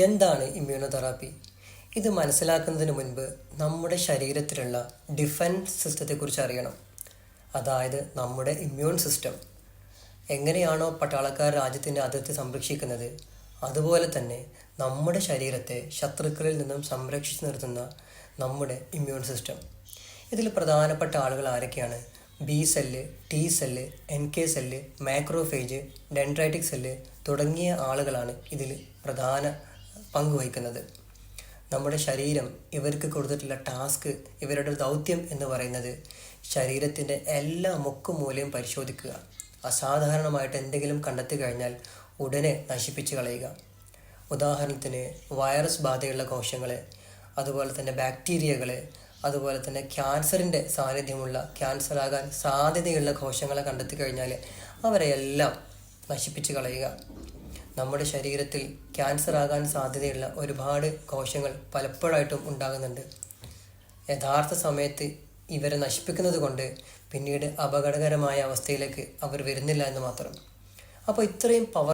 എന്താണ് ഇമ്മ്യൂണോതെറാപ്പി? ഇത് മനസ്സിലാക്കുന്നതിന് മുൻപ് നമ്മുടെ ശരീരത്തിലുള്ള ഡിഫൻസ് സിസ്റ്റത്തെക്കുറിച്ച് അറിയണം. അതായത് നമ്മുടെ ഇമ്മ്യൂൺ സിസ്റ്റം. എങ്ങനെയാണോ പട്ടാളക്കാർ രാജ്യത്തിൻ്റെ അതിർത്തി സംരക്ഷിക്കുന്നത്, അതുപോലെ തന്നെ നമ്മുടെ ശരീരത്തെ ശത്രുക്കളിൽ നിന്നും സംരക്ഷിച്ചു നിർത്തുന്ന നമ്മുടെ ഇമ്മ്യൂൺ സിസ്റ്റം. ഇതിൽ പ്രധാനപ്പെട്ട ആളുകൾ ആരൊക്കെയാണ്? B cell, T cell, NK cell, macrophage, dendritic cell തുടങ്ങിയ ആളുകളാണ് ഇതിൽ പ്രധാന പങ്ക് വഹിക്കുന്നത്. നമ്മുടെ ശരീരം ഇവർക്ക് കൊടുത്തിട്ടുള്ള ടാസ്ക്, ഇവരുടെ ദൗത്യം എന്ന് പറയുന്നത് ശരീരത്തിൻ്റെ എല്ലാ മുക്കുമൂലയും പരിശോധിക്കുക. അസാധാരണമായിട്ട് എന്തെങ്കിലും കണ്ടെത്തി കഴിഞ്ഞാൽ ഉടനെ നശിപ്പിച്ച് കളയുക. ഉദാഹരണത്തിന് വൈറസ് ബാധയുള്ള കോശങ്ങളെ, അതുപോലെ തന്നെ ബാക്ടീരിയകളെ, അതുപോലെ തന്നെ ക്യാൻസറിൻ്റെ സാന്നിധ്യമുള്ള, ക്യാൻസറാകാൻ സാധ്യതയുള്ള കോശങ്ങളെ കണ്ടെത്തി കഴിഞ്ഞാൽ അവരെയെല്ലാം നശിപ്പിച്ച് കളയുക. നമ്മുടെ ശരീരത്തിൽ ക്യാൻസർ ആകാൻ സാധ്യതയുള്ള ഒരുപാട് കോശങ്ങൾ പലപ്പോഴായിട്ടും ഉണ്ടാകുന്നുണ്ട്. യഥാർത്ഥ സമയത്ത് ഇവരെ നശിപ്പിക്കുന്നത് കൊണ്ട് പിന്നീട് അപകടകരമായ അവസ്ഥയിലേക്ക് അവർ വരുന്നില്ല എന്ന് മാത്രം. അപ്പോൾ ഇത്രയും പവർ